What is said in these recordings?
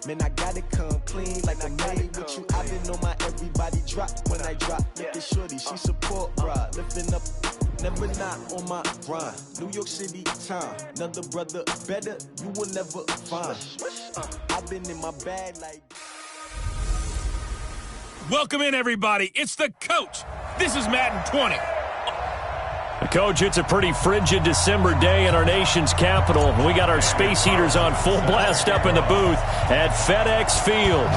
Man, I gotta come clean like I'm made with you. I've been on my everybody drop when I drop. Look at shorty, she support ride. Lifting up, never not on my grind. New York City time, another brother better, you will never find. I've been in my bag like... Welcome in, everybody. It's the coach. This is Madden 20. Coach, it's a pretty frigid December day in our nation's capital. We got our space heaters on full blast up in the booth at FedEx Field.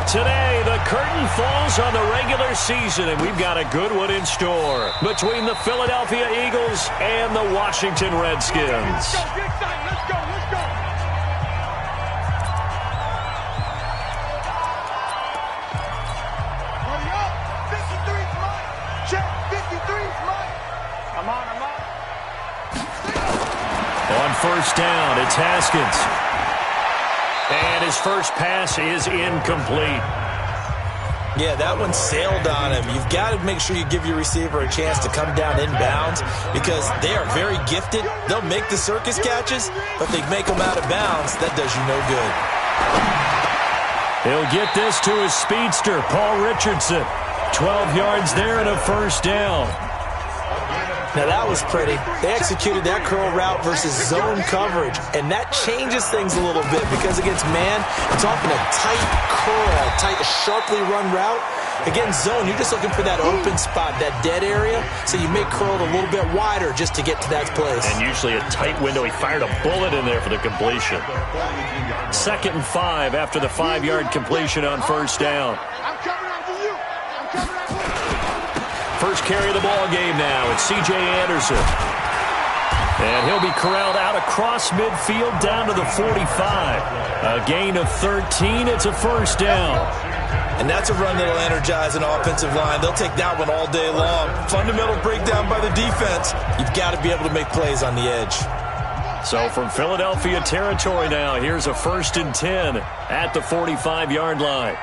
Today, the curtain falls on the regular season, and we've got a good one in store between the Philadelphia Eagles and the Washington Redskins. Let's go, get excited. Let's go, let's go. Hurry up. 53's mine. Check, 53's mine. I'm on. On first down, it's Haskins. And his first pass is incomplete. Yeah, that one sailed on him. You've got to make sure you give your receiver a chance to come down inbounds because they are very gifted. They'll make the circus catches, but they make them out of bounds. That does you no good. He'll get this to his speedster, Paul Richardson. 12 yards there and a first down. Now, that was pretty. They executed that curl route versus zone coverage, and that changes things a little bit because against man, it's often a tight curl, tight, sharply run route. Against zone, you're just looking for that open spot, that dead area, so you make curl a little bit wider just to get to that place. And usually a tight window. He fired a bullet in there for the completion. 2nd and 5 after the 5-yard completion on first down. I'm coming after you. I'm coming after you. First carry of the ball game now. It's C.J. Anderson. And he'll be corralled out across midfield down to the 45. A gain of 13. It's a first down. And that's a run that'll energize an offensive line. They'll take that one all day long. Fundamental breakdown by the defense. You've got to be able to make plays on the edge. So from Philadelphia territory now, here's a 1st and 10 at the 45-yard line.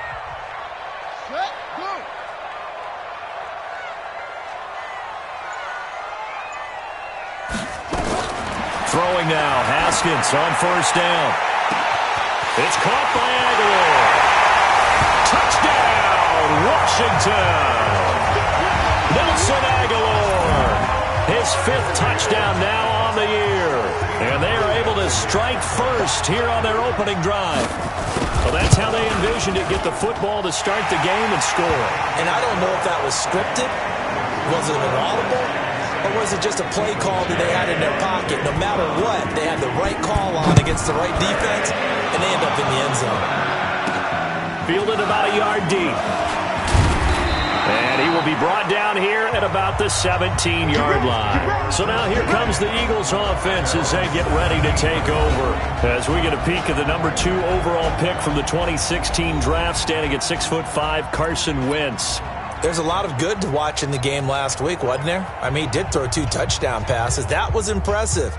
Throwing now, Haskins on first down. It's caught by Aguilar. Touchdown, Washington. Nelson Aguilar. His 5th touchdown now on the year. And they are able to strike first here on their opening drive. Well, that's how they envisioned it, get the football to start the game and score. And I don't know if that was scripted. Was it an audible? Or was it just a play call that they had in their pocket? No matter what, they had the right call on against the right defense, and they end up in the end zone. Fielded about a yard deep. And he will be brought down here at about the 17-yard line. So now here comes the Eagles offense as they get ready to take over. As we get a peek at the number 2 overall pick from the 2016 draft, standing at 6'5", Carson Wentz. There's a lot of good to watch in the game last week, wasn't there? I mean, he did throw 2 touchdown passes. That was impressive.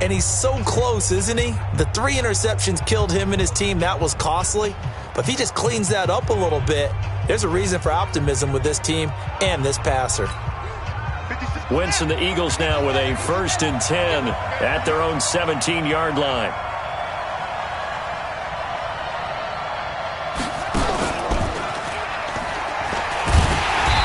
And he's so close, isn't he? The 3 interceptions killed him and his team. That was costly. But if he just cleans that up a little bit, there's a reason for optimism with this team and this passer. Wentz and the Eagles now with a 1st and 10 at their own 17-yard line.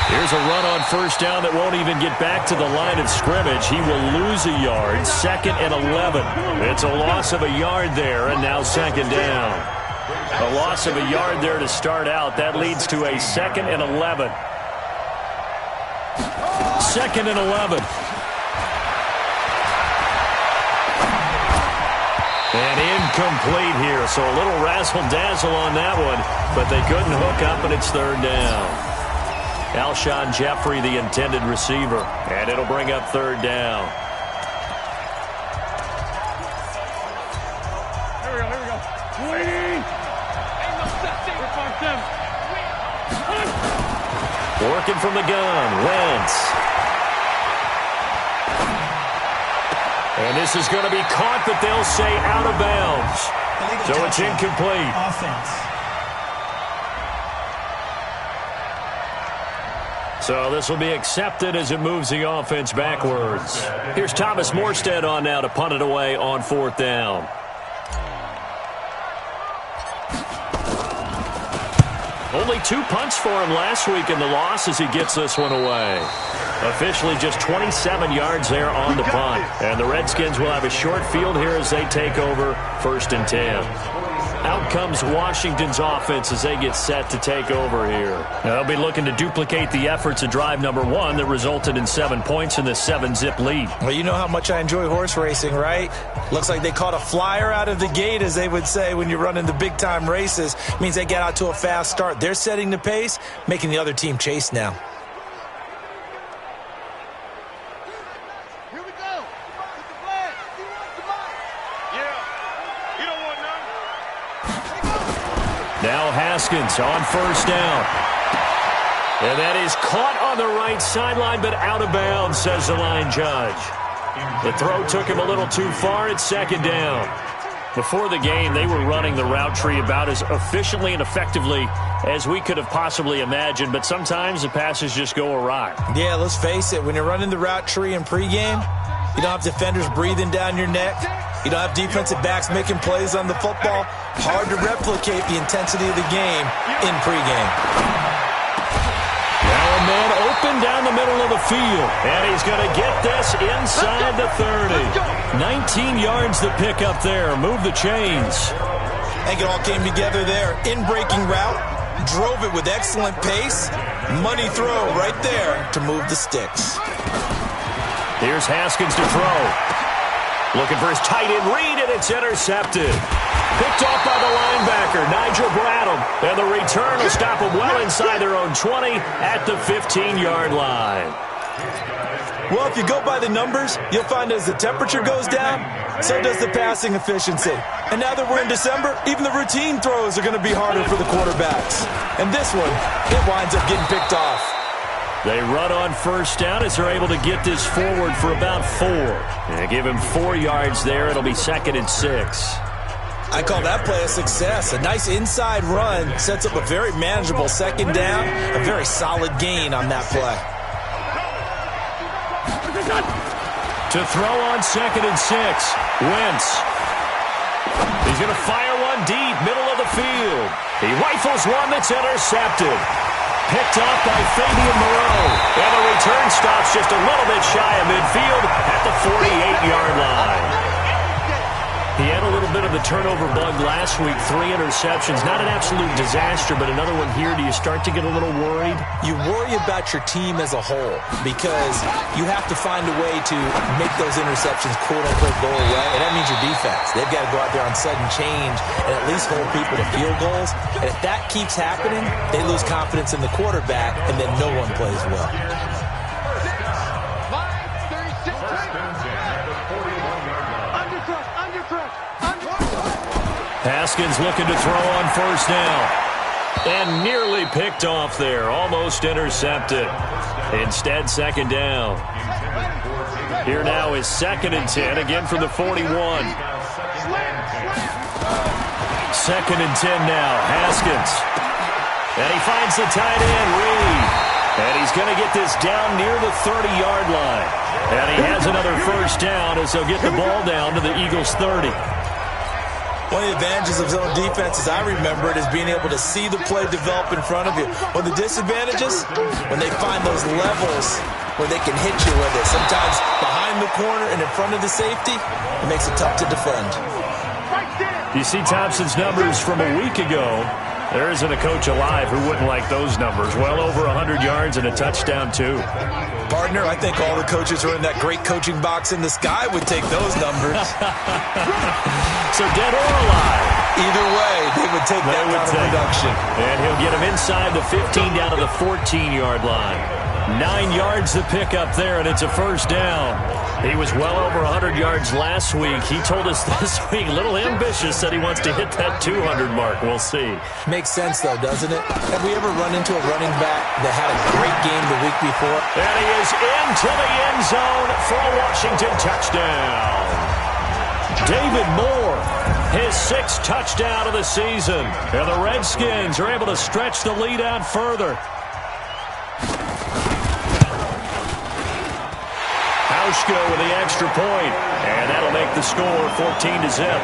Here's a run on first down that won't even get back to the line of scrimmage. He will lose a yard. 2nd and 11. It's a loss of a yard there, and now 2nd down. A loss of a yard there to start out. That leads to a 2nd and 11. 2nd and 11. And incomplete here. So a little razzle-dazzle on that one, but they couldn't hook up, and it's 3rd down. Alshon Jeffrey, the intended receiver, and it'll bring up 3rd down. Here we go. Ain't no such thing. Working from the gun, Wentz. And this is going to be caught, but they'll say out of bounds. So it's incomplete. Offense. So this will be accepted as it moves the offense backwards. Here's Thomas Morstead on now to punt it away on 4th down. Only 2 punts for him last week in the loss as he gets this one away. Officially just 27 yards there on the punt. And the Redskins will have a short field here as they take over 1st and 10. Out comes Washington's offense as they get set to take over here. They'll be looking to duplicate the efforts of drive number 1 that resulted in 7 points in the 7-zip lead. Well, you know how much I enjoy horse racing, right? Looks like they caught a flyer out of the gate, as they would say when you're running the big-time races. Means they get out to a fast start. They're setting the pace, making the other team chase now. Now Haskins on 1st down. And that is caught on the right sideline, but out of bounds, says the line judge. The throw took him a little too far. It's 2nd down. Before the game, they were running the route tree about as efficiently and effectively as we could have possibly imagined, but sometimes the passes just go awry. Yeah, let's face it. When you're running the route tree in pregame, you don't have defenders breathing down your neck. You don't have defensive backs making plays on the football. Hard to replicate the intensity of the game in pregame. Now a man open down the middle of the field. And he's going to get this inside the 30. 19 yards to pick up there. Move the chains. I think it all came together there. In-breaking route. Drove it with excellent pace. Money throw right there to move the sticks. Here's Haskins to throw. Looking for his tight end read, and it's intercepted. Picked off by the linebacker, Nigel Bradham. And the return will stop them well inside their own 20 at the 15-yard line. Well, if you go by the numbers, you'll find as the temperature goes down, so does the passing efficiency. And now that we're in December, even the routine throws are going to be harder for the quarterbacks. And this one, it winds up getting picked off. They run on 1st down as they're able to get this forward for about 4. And give him 4 yards there. It'll be 2nd and 6. I call that play a success. A nice inside run sets up a very manageable 2nd down. A very solid gain on that play. To throw on 2nd and 6. Wentz. He's going to fire one deep, middle of the field. He rifles one that's intercepted. Picked off by Fabian Moreau. And the return stops just a little bit shy of midfield at the 48-yard line. He had a little bit of the turnover bug last week, 3 interceptions. Not an absolute disaster, but another one here. Do you start to get a little worried? You worry about your team as a whole because you have to find a way to make those interceptions, quote-unquote, go away, and that means your defense. They've got to go out there on sudden change and at least hold people to field goals. And if that keeps happening, they lose confidence in the quarterback, and then no one plays well. Haskins looking to throw on 1st down. And nearly picked off there. Almost intercepted. Instead, 2nd down. Here now is 2nd and 10. Again from the 41. 2nd and 10 now. Haskins. And he finds the tight end, Reed. And he's going to get this down near the 30-yard line. And he has another 1st down as they'll get the ball down to the Eagles' 30. One of the advantages of zone defense, as I remember it, is being able to see the play develop in front of you. One of the disadvantages, when they find those levels where they can hit you with it, sometimes behind the corner and in front of the safety, it makes it tough to defend. You see Thompson's numbers from a week ago. There isn't a coach alive who wouldn't like those numbers. Well over 100 yards and a touchdown, too. Partner, I think all the coaches who are in that great coaching box in the sky would take those numbers. So dead or alive? Either way, they would take that kind of production. And he'll get him inside the 15 down to the 14-yard line. 9 yards to pick up there, and it's a 1st down. He was well over 100 yards last week. He told us this week, a little ambitious, said he wants to hit that 200 mark. We'll see. Makes sense, though, doesn't it? Have we ever run into a running back that had a great game the week before? And he is into the end zone for a Washington touchdown. David Moore, his 6th touchdown of the season. And the Redskins are able to stretch the lead out further. Hauschka with the extra point, and that'll make the score 14-0.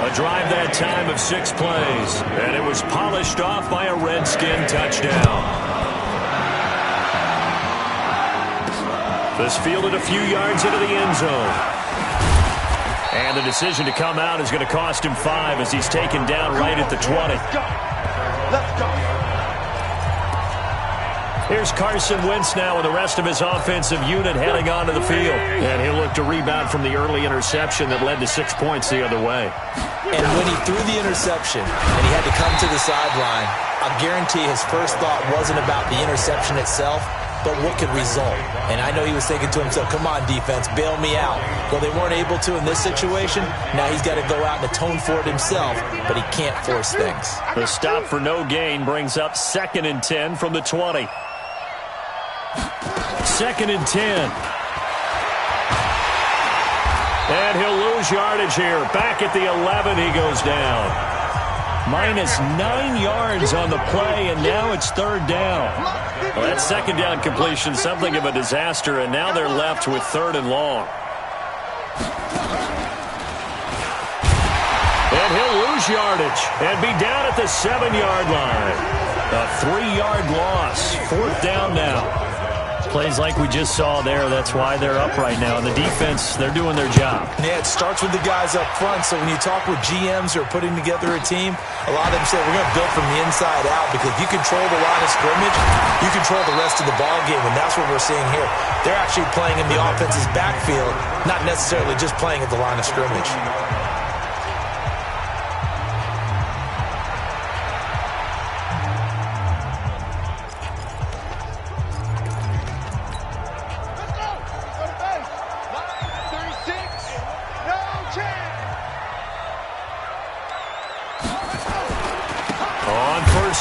A drive that time of 6 plays, and it was polished off by a Redskin touchdown. This fielded a few yards into the end zone. And the decision to come out is going to cost him 5 as he's taken down right at the 20. Let's go. Here's Carson Wentz now with the rest of his offensive unit heading onto the field. And he'll look to rebound from the early interception that led to 6 points the other way. And when he threw the interception and he had to come to the sideline, I guarantee his first thought wasn't about the interception itself, but what could result. And I know he was thinking to himself, come on, defense, bail me out. Well, they weren't able to in this situation. Now he's got to go out and atone for it himself, but he can't force things. The stop for no gain brings up 2nd and 10 from the 20. 2nd and 10. And he'll lose yardage here. Back at the 11, he goes down. Minus 9 yards on the play, and now it's 3rd down. Well, that 2nd down completion, something of a disaster, and now they're left with 3rd and long. And he'll lose yardage and be down at the 7-yard line. A 3-yard loss. 4th down now. Plays like we just saw there, that's why they're up right now. And the defense, they're doing their job. Yeah, it starts with the guys up front. So when you talk with GMs who are putting together a team, a lot of them say we're going to build from the inside out, because if you control the line of scrimmage, you control the rest of the ball game, and that's what we're seeing here. They're actually playing in the offense's backfield, not necessarily just playing at the line of scrimmage.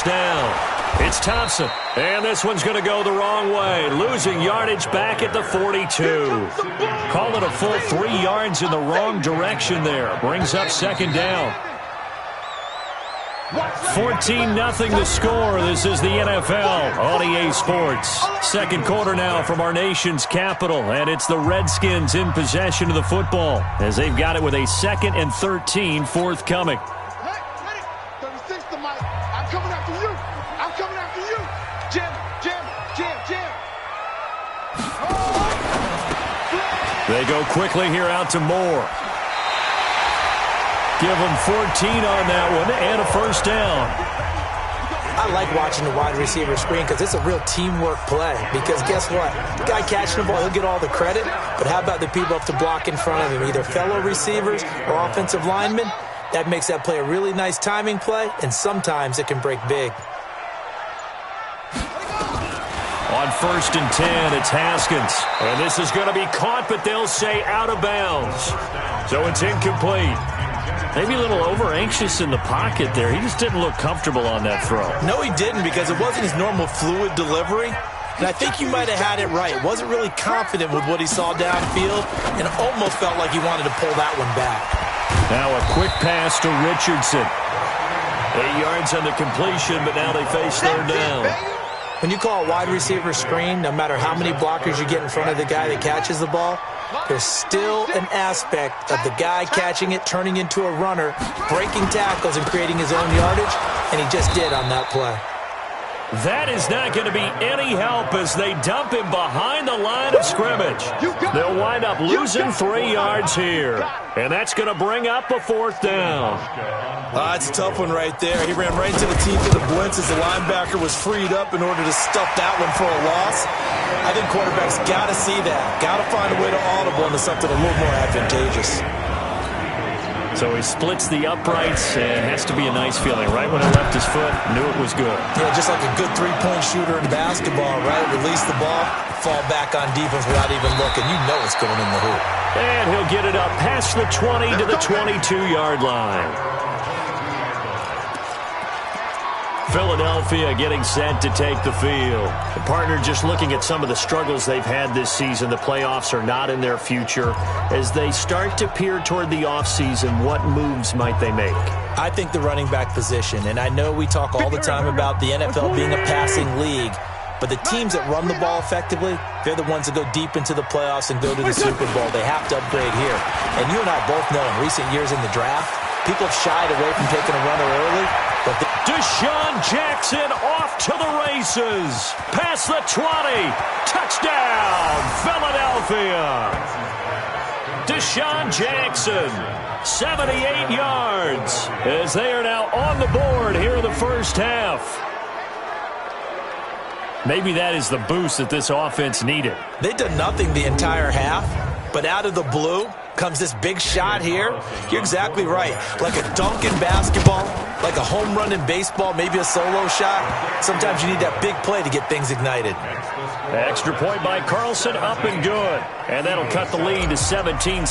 Down. It's Thompson, and this one's going to go the wrong way, losing yardage back at the 42. Call it a full 3 yards in the wrong direction there. Brings up 2nd down. 14-0 the score. This is the NFL on EA Sports. 2nd quarter now from our nation's capital, and it's the Redskins in possession of the football as they've got it with a 2nd and 13 forthcoming. They go quickly here out to Moore. Give them 14 on that one and a 1st down. I like watching the wide receiver screen because it's a real teamwork play. Because guess what? The guy catching the ball, he'll get all the credit. But how about the people up to block in front of him, either fellow receivers or offensive linemen? That makes that play a really nice timing play, and sometimes it can break big. On 1st and 10, it's Haskins. And this is going to be caught, but they'll say out of bounds. So it's incomplete. Maybe a little over-anxious in the pocket there. He just didn't look comfortable on that throw. No, he didn't, because it wasn't his normal fluid delivery. And I think you might have had it right. Wasn't really confident with what he saw downfield, and almost felt like he wanted to pull that one back. Now a quick pass to Richardson. 8 yards on the completion, but now they face 3rd down. When you call a wide receiver screen, no matter how many blockers you get in front of the guy that catches the ball, there's still an aspect of the guy catching it, turning into a runner, breaking tackles and creating his own yardage, and he just did on that play. That is not going to be any help as they dump him behind the line of scrimmage. They'll wind up losing 3 yards here, and that's going to bring up a 4th down. It's a tough one right there. He ran right into the teeth of the blitz as the linebacker was freed up in order to stuff that one for a loss. I think quarterbacks got to see that. Got to find a way to audible into something a little more advantageous. So he splits the uprights, and it has to be a nice feeling. Right when he left his foot, knew it was good. Yeah, just like a good three-point shooter in basketball, right? Release the ball, fall back on defense without even looking. You know it's going in the hoop. And he'll get it up past the 20 to the 22-yard line. Philadelphia getting set to take the field. The partner just looking at some of the struggles they've had this season. The playoffs are not in their future. As they start to peer toward the offseason, what moves might they make? I think the running back position, and I know we talk all the time about the NFL being a passing league, but the teams that run the ball effectively, they're the ones that go deep into the playoffs and go to the Super Bowl. They have to upgrade here. And you and I both know in recent years in the draft, People have shied away from taking a runner early. But Deshaun Jackson off to the races. Past the 20. Touchdown, Philadelphia. Deshaun Jackson, 78 yards, as they are now on the board here in the first half. Maybe that is the boost that this offense needed. They did nothing the entire half, but out of the blue comes this big shot here. You're exactly right. Like a dunk in basketball, like a home run in baseball, maybe a solo shot. Sometimes you need that big play to get things ignited. Extra point by Carlson, up and good. And that'll cut the lead to 17-7.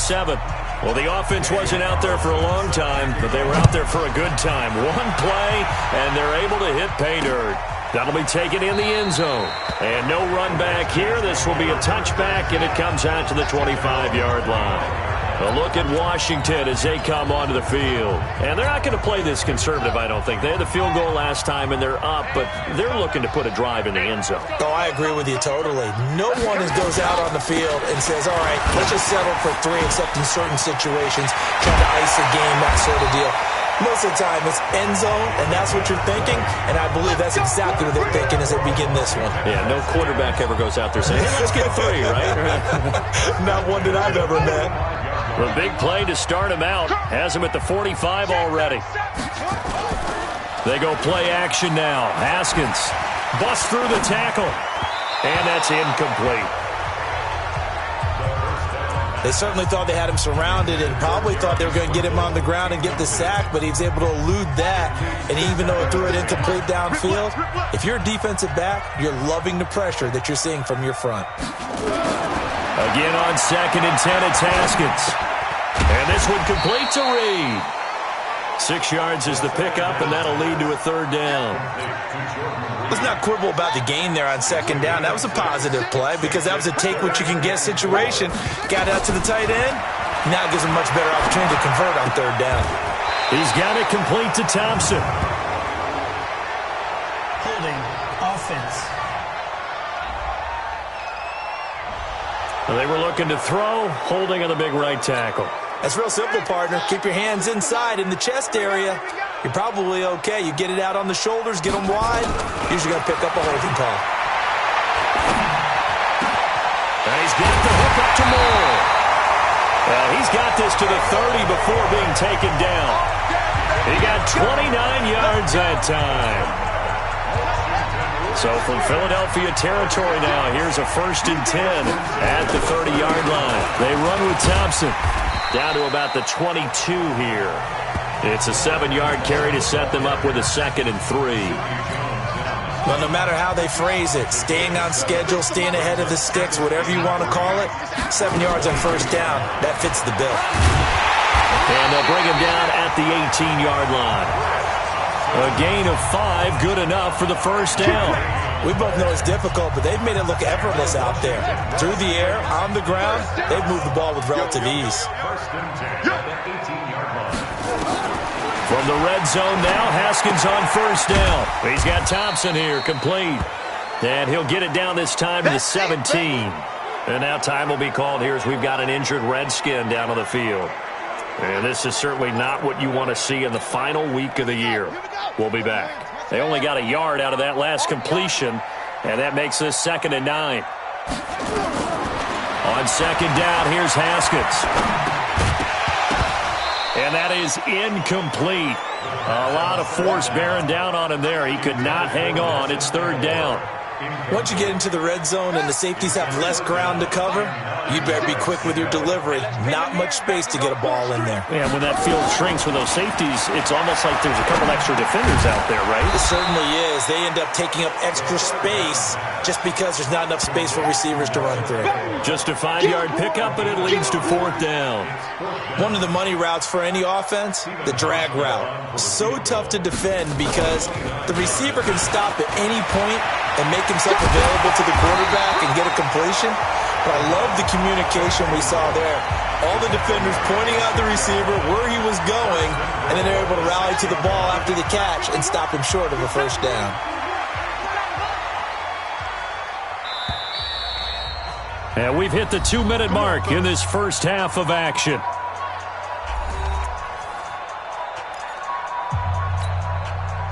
Well, the offense wasn't out there for a long time, but they were out there for a good time. One play, and they're able to hit pay dirt. That'll be taken in the end zone. And no run back here. This will be a touchback, and it comes out to the 25-yard line. A look at Washington as they come onto the field. And they're not going to play this conservative, I don't think. They had the field goal last time, and they're up, but they're looking to put a drive in the end zone. Oh, I agree with you totally. No one goes out on the field and says, all right, let's just settle for 3, except in certain situations, trying to ice a game, that sort of deal. Most of the time, it's end zone, and that's what you're thinking, and I believe that's exactly what they're thinking as they begin this one. Yeah, no quarterback ever goes out there saying, hey, let's get 3, right? Not one that I've ever met. The big play to start him out has him at the 45 already. They go play action now. Haskins busts through the tackle, and that's incomplete. They certainly thought they had him surrounded and probably thought they were going to get him on the ground and get the sack, but he was able to elude that. And even though it threw it incomplete downfield, if you're a defensive back, you're loving the pressure that you're seeing from your front. Again on 2nd and 10, it's Haskins. And this one complete to Reed. 6 yards is the pickup, and that'll lead to a 3rd down. Let's not quibble about the gain there on 2nd down. That was a positive play because that was a take-what-you-can-get situation. Got out to the tight end. Now it gives him a much better opportunity to convert on 3rd down. He's got it complete to Thompson. Holding offense. Well, they were looking to throw, holding on the big right tackle. That's real simple, partner. Keep your hands inside in the chest area. You're probably okay. You get it out on the shoulders, get them wide. Usually going to pick up a holding call. And he's got the hook up to Moore. Well, he's got this to the 30 before being taken down. He got 29 yards that time. So from Philadelphia territory now, here's a 1st and 10 at the 30-yard line. They run with Thompson down to about the 22 here. It's a 7-yard carry to set them up with a 2nd and 3. Well, no matter how they phrase it, staying on schedule, staying ahead of the sticks, whatever you want to call it, 7 yards on 1st down, that fits the bill. And they'll bring him down at the 18-yard line. A gain of 5, good enough for the 1st down. We both know it's difficult, but they've made it look effortless out there. Through the air, on the ground, they've moved the ball with relative ease. From the red zone now, Haskins on 1st down. He's got Thompson here, complete. And he'll get it down this time to the 17. And now time will be called here as we've got an injured Redskin down on the field. And this is certainly not what you want to see in the final week of the year. We'll be back. They only got a yard out of that last completion, and that makes this 2nd and 9. On 2nd down, here's Haskins. And that is incomplete. A lot of force bearing down on him there. He could not hang on. It's 3rd down. Once you get into the red zone and the safeties have less ground to cover, you better be quick with your delivery. Not much space to get a ball in there. Yeah, when that field shrinks with those safeties, it's almost like there's a couple extra defenders out there, right? It certainly is. They end up taking up extra space just because there's not enough space for receivers to run through. Just a 5-yard pickup, and it leads to 4th down. One of the money routes for any offense, the drag route. So tough to defend because the receiver can stop at any point and make himself available to the quarterback and get a completion. But I love the communication we saw there. All the defenders pointing out the receiver where he was going, and then they're able to rally to the ball after the catch and stop him short of a 1st down. And we've hit the 2-minute mark in this first half of action.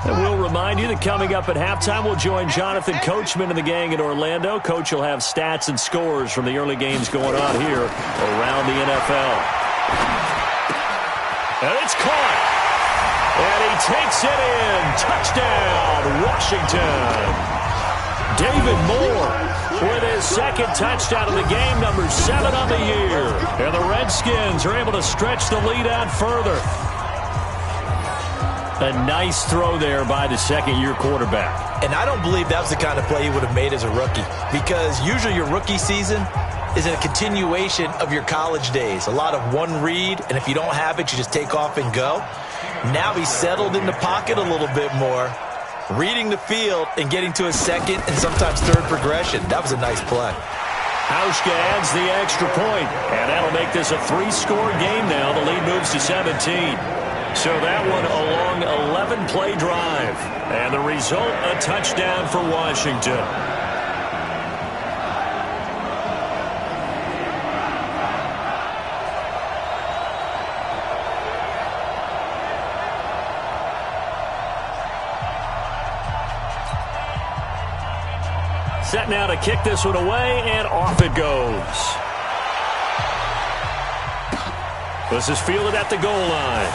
And we'll remind you that coming up at halftime, we'll join Jonathan Coachman and the gang in Orlando. Coach will have stats and scores from the early games going on here around the NFL. And it's caught. And he takes it in. Touchdown, Washington. David Moore with his second touchdown of the game, number 7 on the year. And the Redskins are able to stretch the lead out further. A nice throw there by the second-year quarterback. And I don't believe that was the kind of play he would have made as a rookie, because usually your rookie season is a continuation of your college days. A lot of one read, and if you don't have it, you just take off and go. Now he's settled in the pocket a little bit more, reading the field and getting to a second and sometimes third progression. That was a nice play. Hauschka adds the extra point, and that'll make this a 3-score game now. The lead moves to 17. So that one a long 11-play drive. And the result, a touchdown for Washington. Set now to kick this one away, and off it goes. This is fielded at the goal line.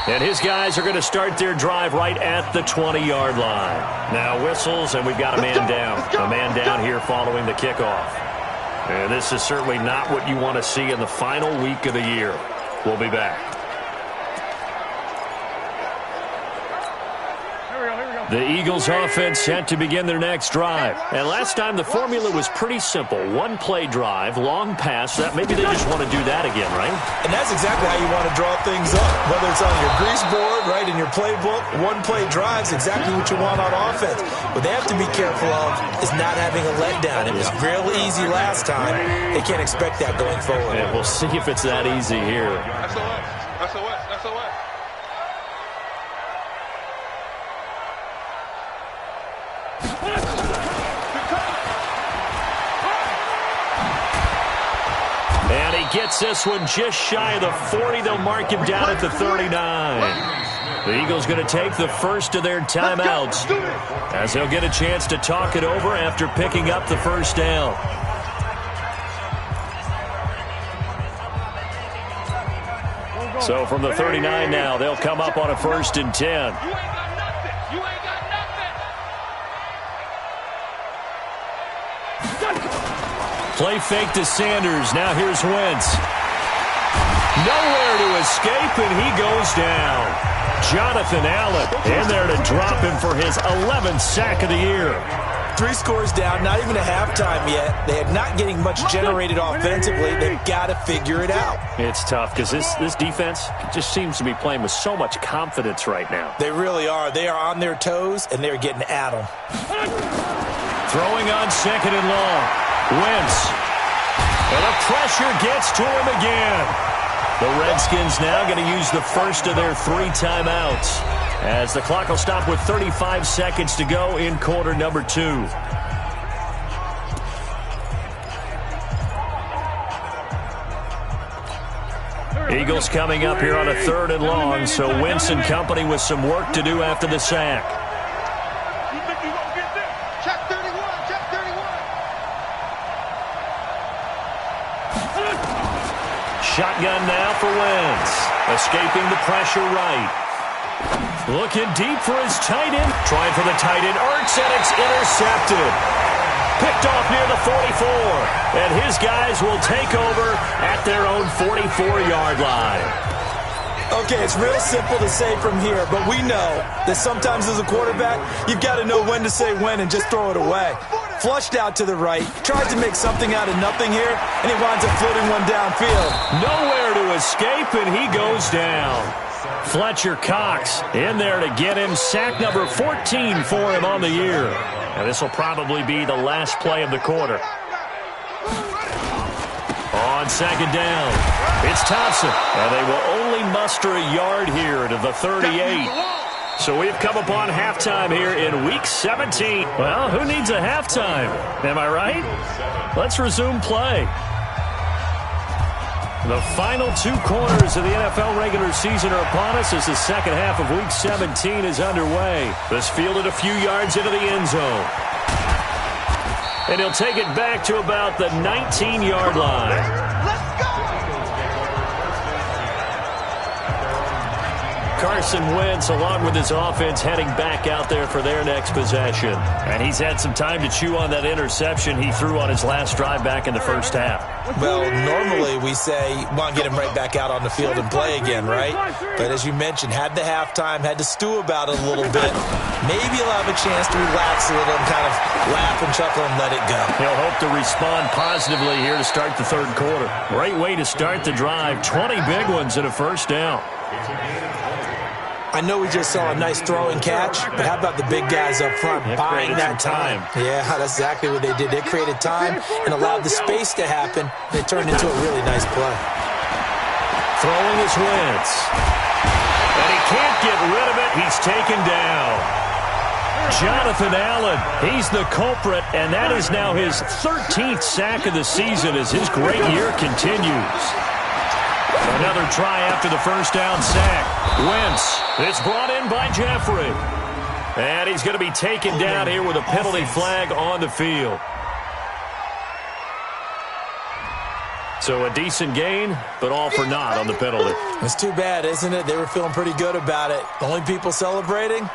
And his guys are going to start their drive right at the 20-yard line. Now whistles, and we've got a man down. A man down here following the kickoff. And this is certainly not what you want to see in the final week of the year. We'll be back. The Eagles offense set to begin their next drive. And last time the formula was pretty simple. One-play drive, long pass. That maybe they just want to do that again, right? And that's exactly how you want to draw things up. Whether it's on your grease board, right, in your playbook, one-play drive's exactly what you want on offense. What they have to be careful of is not having a letdown. It was real easy last time. They can't expect that going forward. And we'll see if it's that easy here. That's a what? That's a what? That's a what? And he gets this one just shy of the 40. They'll mark him down at the 39. The Eagles going to take the first of their timeouts as they'll get a chance to talk it over after picking up the first down. So from the 39 now, they'll come up on a 1st and 10. Play fake to Sanders. Now here's Wentz. Nowhere to escape, and he goes down. Jonathan Allen in there to drop him for his 11th sack of the year. 3 scores down, not even a halftime yet. They are not getting much generated offensively. They've got to figure it out. It's tough because this defense just seems to be playing with so much confidence right now. They really are. They are on their toes, and they're getting at them. Throwing on 2nd and long. Wentz. And the pressure gets to him again. The Redskins now going to use the first of their 3 timeouts as the clock will stop with 35 seconds to go in quarter number 2. Eagles coming up here on a 3rd and long, so Wentz and company with some work to do after the sack. Check 31, check 31. Shotgun now for Wentz. Escaping the pressure right. Looking deep for his tight end. Trying for the tight end. Ertz, and it's intercepted. Picked off near the 44. And his guys will take over at their own 44-yard line. Okay, it's real simple to say from here, but we know that sometimes as a quarterback, you've got to know when to say when and just throw it away. Flushed out to the right, tried to make something out of nothing here, and he winds up floating one downfield. Nowhere to escape, and he goes down. Fletcher Cox in there to get him. Sack number 14 for him on the year. And this will probably be the last play of the quarter. On 2nd down, it's Thompson. And they will only muster a yard here to the 38. So we've come upon halftime here in Week 17. Well, who needs a halftime? Am I right? Let's resume play. The final 2 quarters of the NFL regular season are upon us as the second half of Week 17 is underway. This fielded a few yards into the end zone. And he'll take it back to about the 19-yard line. Let's go! Carson Wentz, along with his offense, heading back out there for their next possession. And he's had some time to chew on that interception he threw on his last drive back in the first half. Well, normally we say, want to get him right back out on the field and play again, right? But as you mentioned, had the halftime, had to stew about it a little bit. Maybe he'll have a chance to relax a little and kind of laugh and chuckle and let it go. He'll hope to respond positively here to start the third quarter. Great way to start the drive. 20 big ones and a first down. I know we just saw a nice throwing catch, but how about the big guys up front buying that time? Yeah, that's exactly what they did. They created time and allowed the space to happen. It turned into a really nice play. Throwing is Wentz. And he can't get rid of it. He's taken down. Jonathan Allen, he's the culprit, and that is now his 13th sack of the season as his great year continues. Another try after the first down sack. Wentz, it's brought in by Jeffrey. And he's going to be taken down here with a penalty flag on the field. So a decent gain, but all for naught on the penalty. It's too bad, isn't it? They were feeling pretty good about it. The only people celebrating,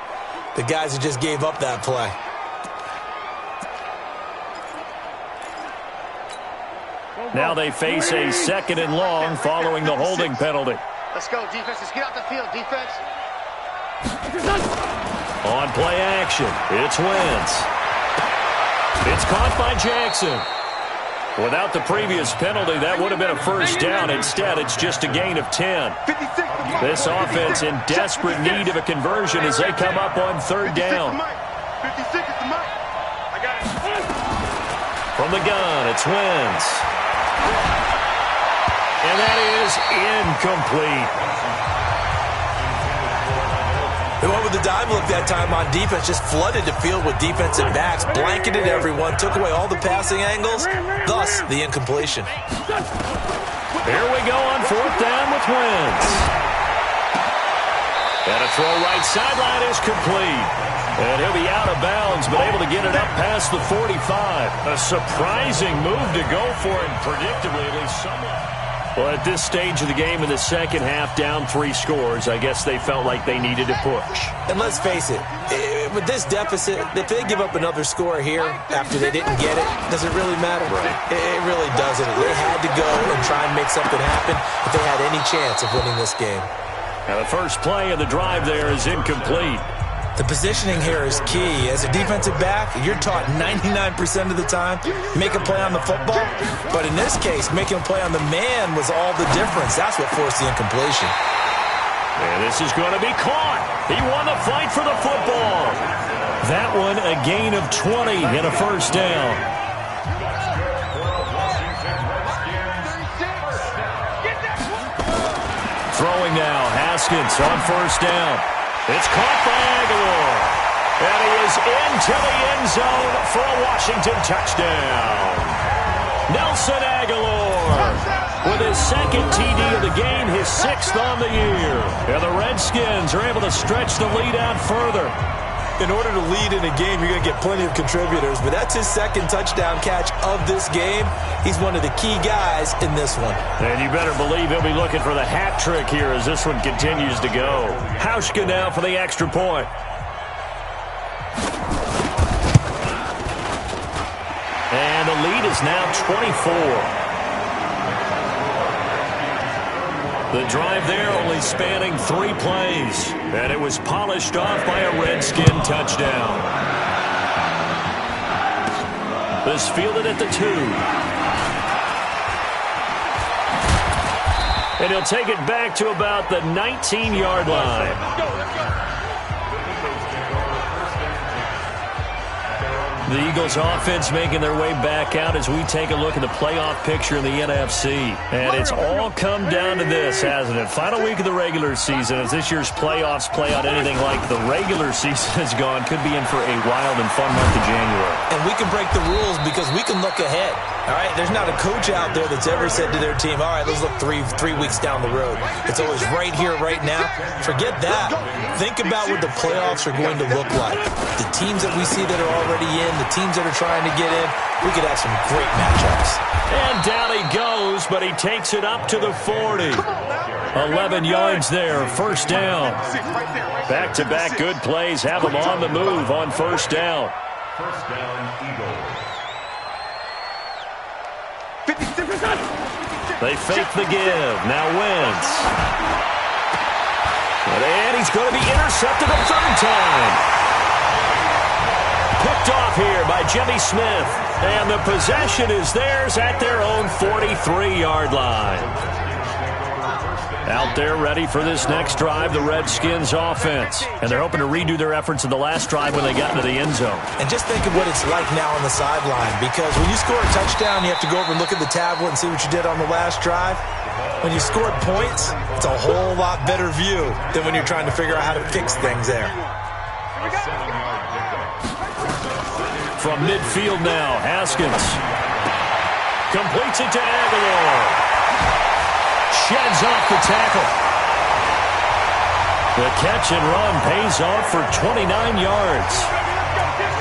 the guys who just gave up that play. Now they face a second and long following the holding penalty. Let's go, defense. Let's get out the field, defense. On play action, it's Wentz. It's caught by Jackson. Without the previous penalty, that would have been a first down. Instead, it's just a gain of 10. This offense in desperate need of a conversion as they come up on third down. 56 is the mic. I got it. From the gun, it's Wentz. And that is incomplete. They went with the dive look that time on defense, just flooded the field with defensive backs, blanketed everyone, took away all the passing angles, thus the incompletion. Here we go on fourth down with Wentz. And a throw right sideline is complete. And he'll be out of bounds, but able to get it up past the 45. A surprising move to go for it, predictably, at least somewhat. Well, at this stage of the game in the second half, down 3 scores, I guess they felt like they needed to push. And let's face it, with this deficit, if they give up another score here after they didn't get it, does it really matter? Right. It really doesn't. They had to go and try and make something happen if they had any chance of winning this game. Now the first play of the drive there is incomplete. The positioning here is key. As a defensive back, you're taught 99% of the time, make a play on the football. But in this case, making a play on the man was all the difference. That's what forced the incompletion. And this is going to be caught. He won the fight for the football. That one, a gain of 20 and a first down. Throwing now, Haskins on first down. It's caught by Aguilar. And he is into the end zone for a Washington touchdown. Nelson Aguilar with his second TD of the game, his 6th on the year. And the Redskins are able to stretch the lead out further. In order to lead in a game, you're going to get plenty of contributors, but that's his second touchdown catch of this game. He's one of the key guys in this one. And you better believe he'll be looking for the hat trick here as this one continues to go. Hauschka now for the extra point. And the lead is now 24. The drive there only spanning 3 plays. And it was polished off by a Redskin touchdown. This fielded at the 2. And he'll take it back to about the 19-yard line. The Eagles offense making their way back out as we take a look at the playoff picture in the NFC. And it's all come down to this, hasn't it? Final week of the regular season. As this year's playoffs play out anything like the regular season has gone, could be in for a wild and fun month of January. And we can break the rules because we can look ahead. All right, there's not a coach out there that's ever said to their team, all right, let's look three weeks down the road. It's always right here, right now. Forget that. Think about what the playoffs are going to look like. The teams that we see that are already in, the teams that are trying to get in, we could have some great matchups. And down he goes, but he takes it up to the 40. 11 yards there, first down. Back-to-back good plays have them on the move on first down. First down, Eagles. They fake the give. Now Wentz. And he's going to be intercepted a third time. Picked off here by Jimmy Smith. And the possession is theirs at their own 43-yard line. Out there ready for this next drive, the Redskins offense. And they're hoping to redo their efforts in the last drive when they got into the end zone. And just think of what it's like now on the sideline, because when you score a touchdown, you have to go over and look at the tablet and see what you did on the last drive. When you scored points, it's a whole lot better view than when you're trying to figure out how to fix things there. From midfield now, Haskins completes it to Aguilar. Sheds off the tackle. The catch and run pays off for 29 yards.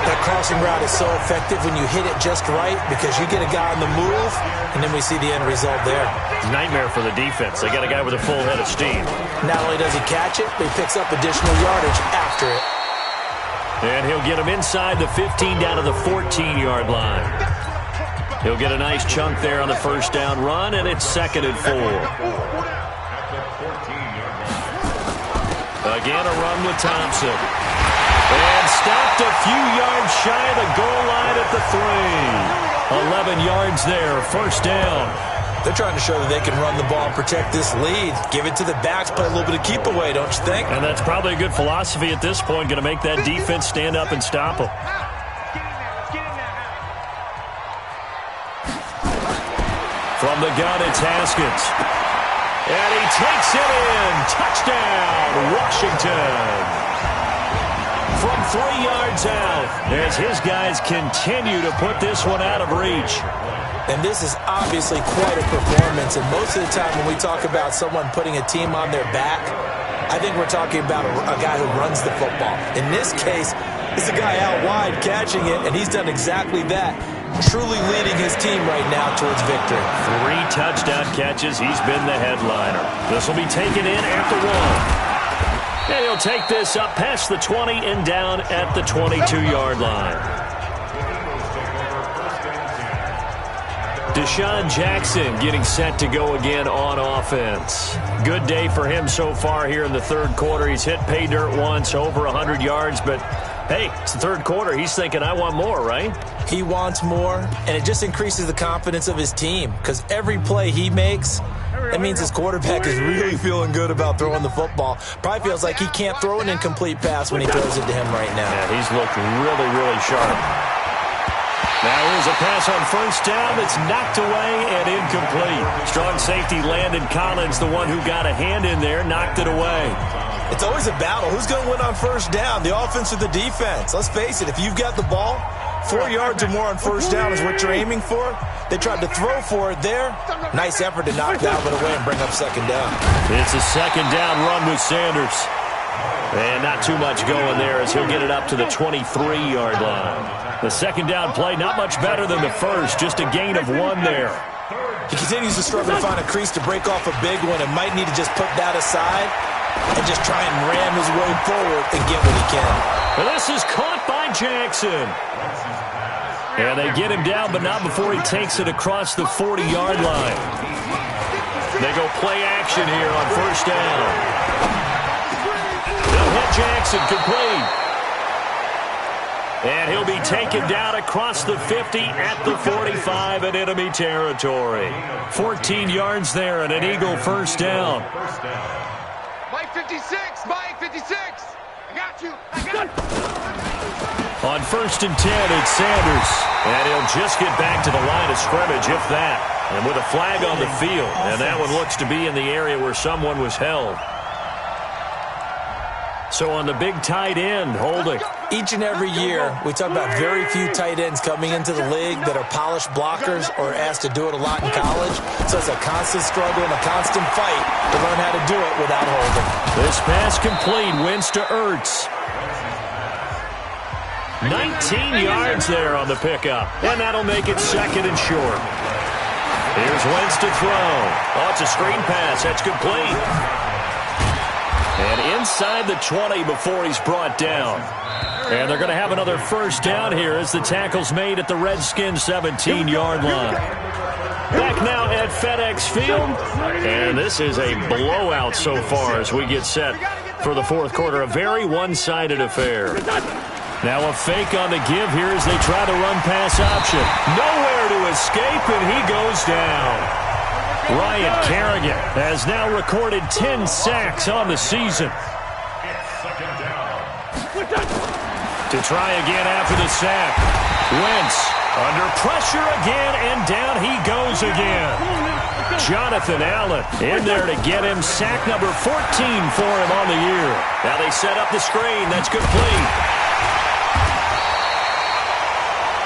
That crossing route is so effective when you hit it just right because you get a guy on the move, and then we see the end result there. Nightmare for the defense. They got a guy with a full head of steam. Not only does he catch it, but he picks up additional yardage after it. And he'll get him inside the 15 down to the 14-yard line. He'll get a nice chunk there on the first down run, and it's 2nd and 4. Again, a run with Thompson. And stopped a few yards shy of the goal line at the 3. 11 yards there, first down. They're trying to show that they can run the ball and protect this lead. Give it to the backs, play a little bit of keep away, don't you think? And that's probably a good philosophy at this point, going to make that defense stand up and stop them. From the gun, it's Haskins. And he takes it in. Touchdown, Washington. From 3 yards out, as his guys continue to put this one out of reach. And this is obviously quite a performance. And most of the time when we talk about someone putting a team on their back, I think we're talking about a guy who runs the football. In this case, it's a guy out wide catching it, and he's done exactly that. Truly leading his team right now towards victory. 3 touchdown catches. He's been the headliner. This will be taken in at the 1. And he'll take this up past the 20 and down at the 22-yard line. Deshaun Jackson getting set to go again on offense. Good day for him so far here in the third quarter. He's hit pay dirt once, over 100 yards, but hey, it's the third quarter. He's thinking, I want more, right? He wants more, and it just increases the confidence of his team because every play he makes, that means his quarterback is really feeling good about throwing the football. Probably feels like he can't throw an incomplete pass when he throws it to him right now. Yeah, he's looked really, really sharp. Now here's a pass on first down that's knocked away and incomplete. Strong safety Landon Collins, the one who got a hand in there, knocked it away. It's always a battle. Who's going to win on first down, the offense or the defense? Let's face it, if you've got the ball, 4 yards or more on first down is what you're aiming for. They tried to throw for it there. Nice effort to knock that one away and bring up second down. It's a second down run with Sanders. And not too much going there as he'll get it up to the 23-yard line. The second down play, not much better than the first, just a gain of 1 there. He continues to struggle to find a crease to break off a big one and might need to just put that aside and just try and ram his way forward and get what he can. And this is caught by Jackson. And they get him down, but not before he takes it across the 40-yard line. They go play action here on first down. They'll hit Jackson complete. And he'll be taken down across the 50 at the 45 in enemy territory. 14 yards there and an Eagle first down. Mike 56, Mike 56. On 1st and 10, it's Sanders. And he'll just get back to the line of scrimmage, if that. And with a flag on the field. And that one looks to be in the area where someone was held. So on the big tight end, holding. Each and every year, we talk about very few tight ends coming into the league that are polished blockers or asked to do it a lot in college. So it's a constant struggle and a constant fight to learn how to do it without holding. This pass complete, wins to Ertz. 19 yards there on the pickup. And that'll make it 2nd and short. Here's Wentz to throw. Oh, it's a screen pass. That's complete. And inside the 20 before he's brought down. And they're going to have another first down here as the tackle's made at the Redskins' 17-yard line. Back now at FedEx Field. And this is a blowout so far as we get set for the fourth quarter. A very one-sided affair. Now a fake on the give here as they try to run pass option. Nowhere to escape, and he goes down. Ryan Kerrigan has now recorded 10 sacks on the season. To try again after the sack. Wentz under pressure again, and down he goes again. Jonathan Allen in there to get him sack number 14 for him on the year. Now they set up the screen. That's complete.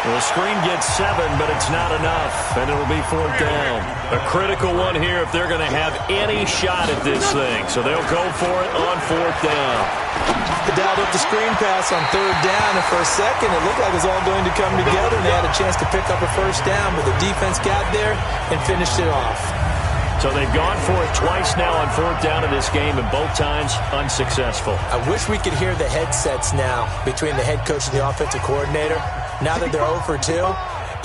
The screen gets 7, but it's not enough, and it'll be 4th down. A critical one here if they're going to have any shot at this thing. So they'll go for it on 4th down. They dialed up the screen pass on 3rd down, and for a second it looked like it was all going to come together, and they had a chance to pick up a first down, but the defense got there and finished it off. So they've gone for it twice now on 4th down in this game, and both times unsuccessful. I wish we could hear the headsets now between the head coach and the offensive coordinator. Now that they're 0 for 2,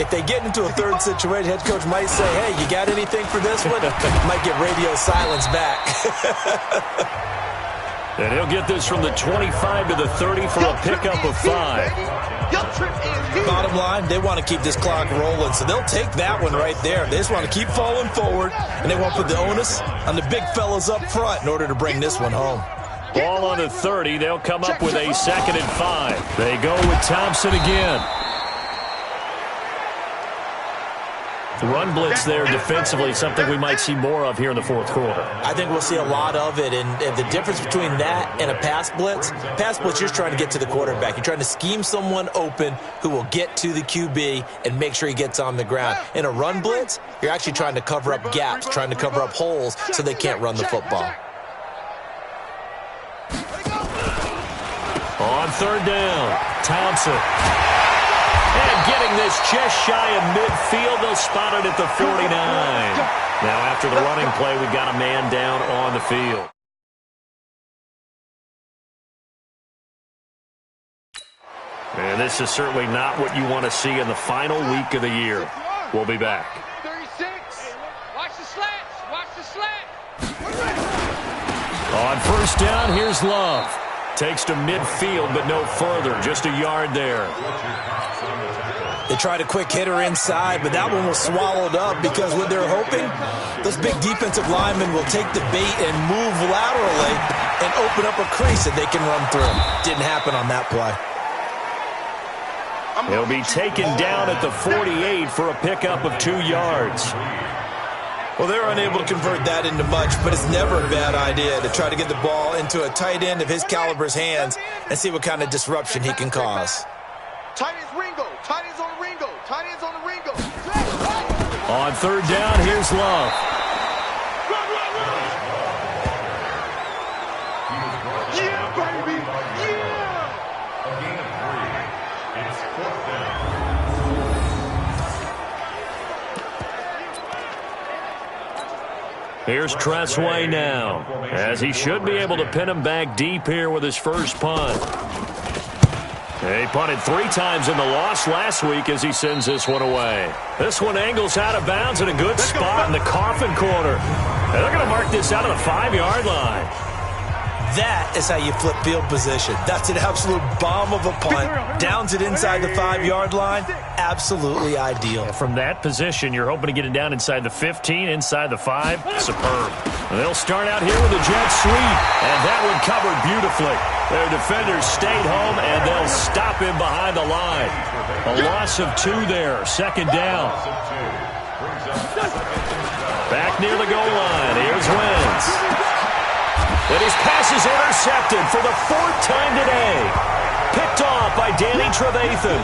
if they get into a 3rd situation, head coach might say, hey, you got anything for this one? Might get radio silence back. And he'll get this from the 25 to the 30 for a pickup of 5. Bottom line, they want to keep this clock rolling, so they'll take that one right there. They just want to keep falling forward, and they want to put the onus on the big fellas up front in order to bring this one home. Ball on the 30. They'll come up with a 2nd and 5. They go with Thompson again. The run blitz there defensively, something we might see more of here in the fourth quarter. I think we'll see a lot of it, and the difference between that and a pass blitz, you're trying to get to the quarterback. You're trying to scheme someone open who will get to the QB and make sure he gets on the ground. In a run blitz, you're actually trying to cover up gaps, trying to cover up holes so they can't run the football. On 3rd down, Thompson. And getting this just shy of midfield, they'll spot it at the 49. Now after the running play, we've got a man down on the field. And this is certainly not what you want to see in the final week of the year. We'll be back. 36. Watch the slats. Watch the slat. On 1st down, here's Love. Takes to midfield, but no further. Just a yard there. They tried a quick hitter inside, but that one was swallowed up because what they're hoping, those big defensive linemen will take the bait and move laterally and open up a crease that they can run through. Didn't happen on that play. He'll be taken down at the 48 for a pickup of 2 yards. Well, they're unable to convert that into much, but it's never a bad idea to try to get the ball into a tight end of his caliber's hands and see what kind of disruption he can cause. Tight ends Ringo. Tight ends on the Ringo. Tight ends on the Ringo. On 3rd down, here's Love. Yeah, baby. Yeah. A gain of 3. It's 4th down. Here's Tressway now, as he should be able to pin him back deep here with his first punt. He punted 3 times in the loss last week as he sends this one away. This one angles out of bounds in a good spot in the coffin corner. And they're going to mark this out of the 5-yard line. That is how you flip field position. That's an absolute bomb of a punt. Downs it inside the 5-yard line. Absolutely ideal. From that position, you're hoping to get it down inside the 15, inside the 5. Superb. They'll start out here with a jet sweep, and that one covered beautifully. Their defenders stayed home, and they'll stop him behind the line. A loss of 2 there, second down. Back near the goal line, here's Wentz. And his pass is intercepted for the 4th time today. Picked off by Danny Trevathan.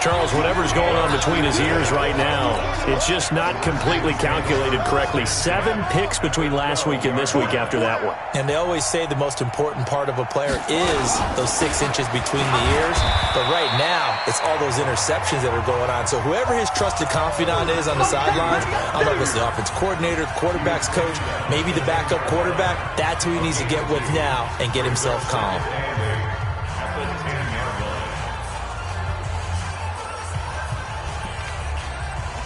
Charles, whatever's going on between his ears right now, it's just not completely calculated correctly. 7 picks between last week and this week after that one. And they always say the most important part of a player is those 6 inches between the ears. But right now, it's all those interceptions that are going on. So whoever his trusted confidant is on the sidelines, I don't know if it's the offense coordinator, the quarterback's coach, maybe the backup quarterback, that's who he needs to get with now and get himself calm.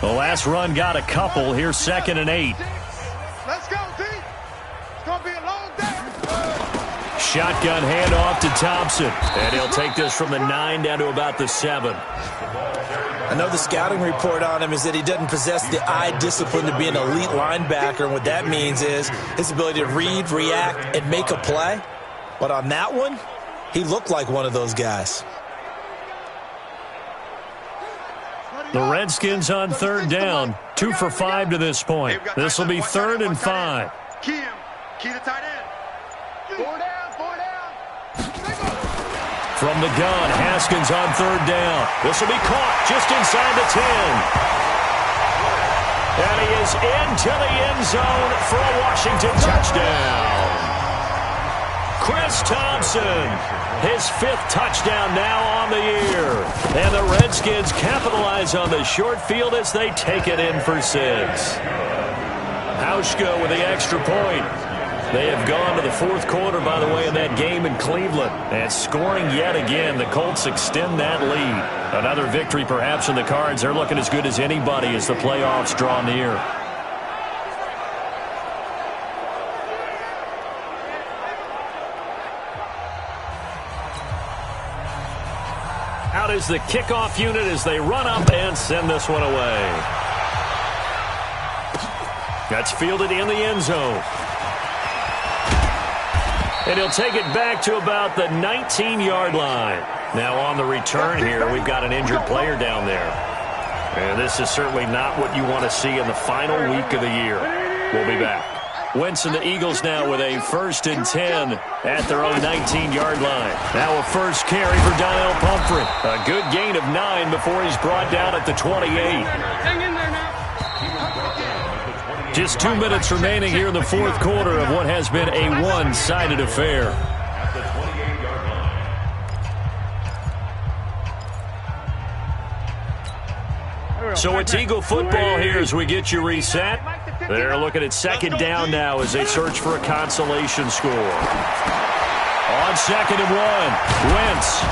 The last run got a couple. Here's 2nd and 8. Let's go, D. It's going to be a long day. Shotgun handoff to Thompson. And he'll take this from the 9 down to about the 7. I know the scouting report on him is that he doesn't possess the eye discipline to be an elite linebacker. And what that means is his ability to read, react, and make a play. But on that one, he looked like one of those guys. The Redskins on 3rd down, 2 for 5 to this point. This will be 3rd and 5. Key the tight end. 4 down. From the gun, Haskins on 3rd down. This will be caught just inside the 10. And he is into the end zone for a Washington touchdown. Chris Thompson, his 5th touchdown now on the year. And the Redskins capitalize on the short field as they take it in for 6. Hauschka with the extra point. They have gone to the 4th quarter, by the way, in that game in Cleveland. And scoring yet again, the Colts extend that lead. Another victory perhaps in the cards. They're looking as good as anybody as the playoffs draw near. Out is the kickoff unit as they run up and send this one away. That's fielded in the end zone. And he'll take it back to about the 19-yard line. Now on the return here, we've got an injured player down there. And this is certainly not what you want to see in the final week of the year. We'll be back. Wentz and the Eagles now with a 1st and 10 at their own 19-yard line. Now a first carry for Daniel Pumphrey. A good gain of 9 before he's brought down at the 28. Hang in there now. Just 2 minutes remaining here in the 4th quarter of what has been a one-sided affair. So it's Eagle football here as we get you reset. They're looking at 2nd down now as they search for a consolation score. On 2nd and 1, Wentz.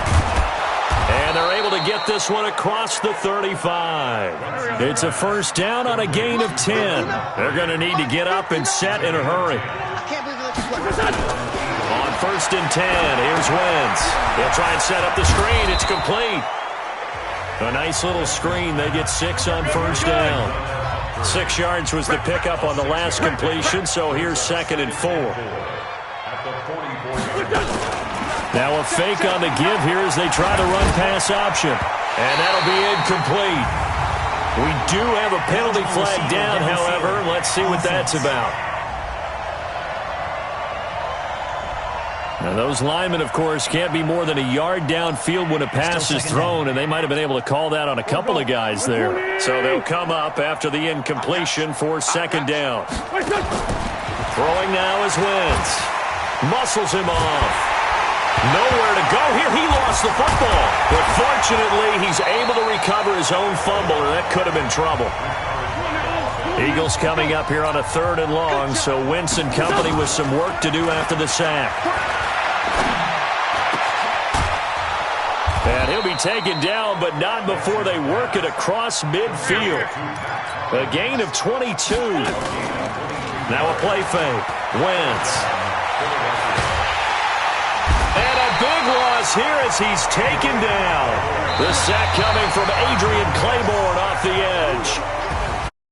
And they're able to get this one across the 35. It's a 1st down on a gain of 10. They're going to need to get up and set in a hurry. On 1st and 10, here's Wentz. He'll try and set up the screen. It's complete. A nice little screen. They get 6 on 1st down. 6 yards was the pickup on the last completion, so here's 2nd and 4. Now a fake on the give here as they try to run pass option. And that'll be incomplete. We do have a penalty flag down, however. Let's see what that's about. Now those linemen, of course, can't be more than a yard downfield when a pass is thrown, and they might have been able to call that on a couple of guys there. So they'll come up after the incompletion for 2nd down. Throwing now is Wentz. Muscles him off. Nowhere to go here. He lost the football. But fortunately, he's able to recover his own fumble, or that could have been trouble. Eagles coming up here on a 3rd and long, so Wentz and company with some work to do after the sack. And he'll be taken down, but not before they work it across midfield. A gain of 22. Now a play fake. Wentz. And a big loss here as he's taken down. The sack coming from Adrian Claiborne off the edge.